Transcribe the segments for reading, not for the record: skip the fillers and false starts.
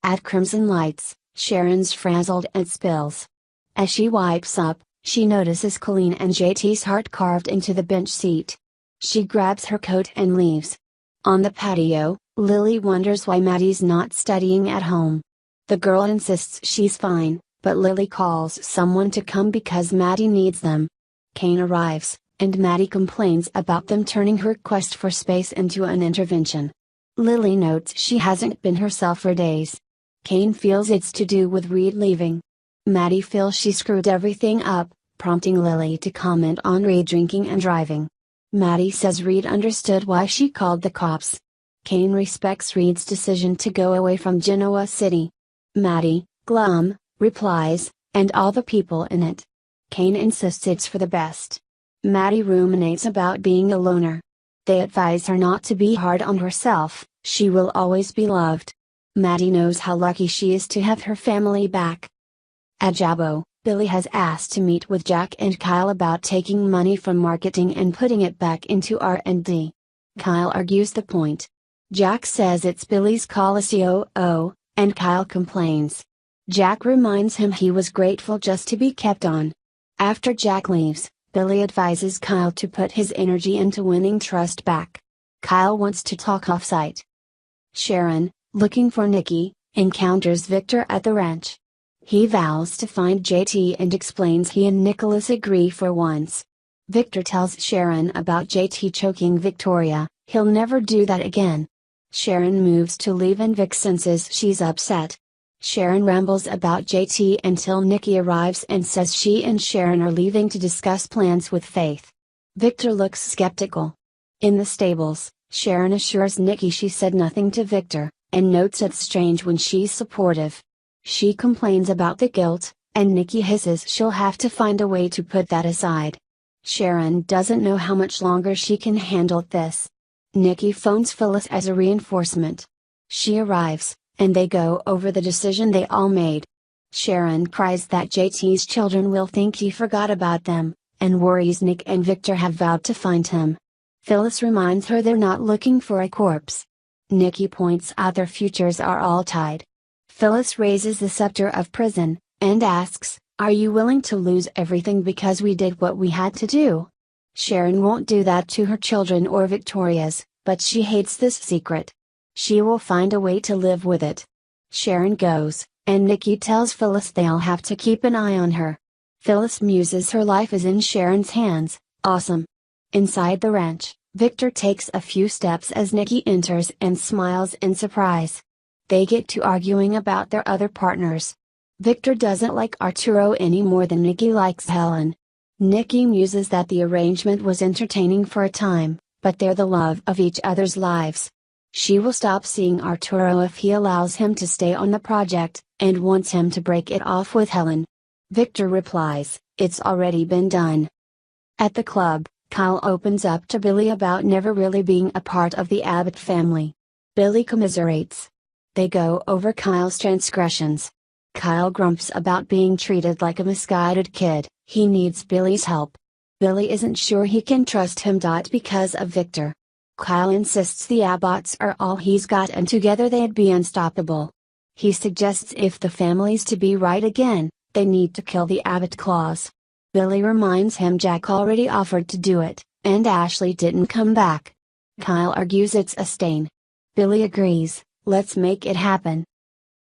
At Crimson Lights, Sharon's frazzled and spills. As she wipes up, she notices Colleen and JT's heart carved into the bench seat. She grabs her coat and leaves. On the patio, Lily wonders why Maddie's not studying at home. The girl insists she's fine, but Lily calls someone to come because Maddie needs them. Kane arrives, and Maddie complains about them turning her quest for space into an intervention. Lily notes she hasn't been herself for days. Kane feels it's to do with Reed leaving. Maddie feels she screwed everything up, prompting Lily to comment on Reed drinking and driving. Maddie says Reed understood why she called the cops. Kane respects Reed's decision to go away from Genoa City. Maddie, glum, replies, and all the people in it. Kane insists it's for the best. Maddie ruminates about being a loner. They advise her not to be hard on herself, she will always be loved. Maddie knows how lucky she is to have her family back. At Jabbo, Billy has asked to meet with Jack and Kyle about taking money from marketing and putting it back into R&D. Kyle argues the point. Jack says it's Billy's call as COO, and Kyle complains. Jack reminds him he was grateful just to be kept on. After Jack leaves, Billy advises Kyle to put his energy into winning trust back. Kyle wants to talk off-site. Sharon, looking for Nikki, encounters Victor at the ranch. He vows to find JT and explains he and Nicholas agree for once. Victor tells Sharon about JT choking Victoria, he'll never do that again. Sharon moves to leave and Vic senses she's upset. Sharon rambles about JT until Nikki arrives and says she and Sharon are leaving to discuss plans with Faith. Victor looks skeptical. In the stables, Sharon assures Nikki she said nothing to Victor, and notes it's strange when she's supportive. She complains about the guilt, and Nikki hisses she'll have to find a way to put that aside. Sharon doesn't know how much longer she can handle this. Nikki phones Phyllis as a reinforcement. She arrives, and they go over the decision they all made. Sharon cries that JT's children will think he forgot about them, and worries Nick and Victor have vowed to find him. Phyllis reminds her they're not looking for a corpse. Nikki points out their futures are all tied. Phyllis raises the scepter of prison, and asks, "Are you willing to lose everything because we did what we had to do?" Sharon won't do that to her children or Victoria's, but she hates this secret. She will find a way to live with it. Sharon goes, and Nikki tells Phyllis they'll have to keep an eye on her. Phyllis muses her life is in Sharon's hands, awesome. Inside the ranch, Victor takes a few steps as Nikki enters and smiles in surprise. They get to arguing about their other partners. Victor doesn't like Arturo any more than Nikki likes Helen. Nikki muses that the arrangement was entertaining for a time, but they're the love of each other's lives. She will stop seeing Arturo if he allows him to stay on the project, and wants him to break it off with Helen. Victor replies, "It's already been done." At the club, Kyle opens up to Billy about never really being a part of the Abbott family. Billy commiserates. They go over Kyle's transgressions. Kyle grumps about being treated like a misguided kid, he needs Billy's help. Billy isn't sure he can trust him. Because of Victor. Kyle insists the Abbotts are all he's got and together they'd be unstoppable. He suggests if the family's to be right again, they need to kill the Abbott clause. Billy reminds him Jack already offered to do it, and Ashley didn't come back. Kyle argues it's a stain. Billy agrees, let's make it happen.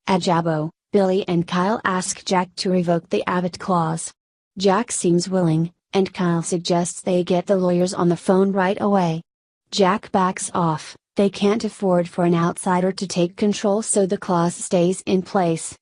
At Jabbo, Billy and Kyle ask Jack to revoke the Abbott clause. Jack seems willing, and Kyle suggests they get the lawyers on the phone right away. Jack backs off, they can't afford for an outsider to take control so the clause stays in place.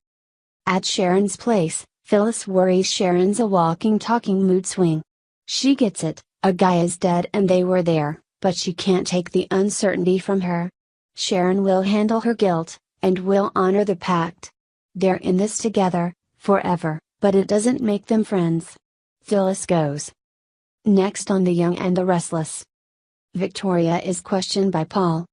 At Sharon's place, Phyllis worries Sharon's a walking talking mood swing. She gets it, a guy is dead and they were there, but she can't take the uncertainty from her. Sharon will handle her guilt, and will honor the pact. They're in this together, forever, but it doesn't make them friends. Phyllis goes. Next on The Young and the Restless. Victoria is questioned by Paul,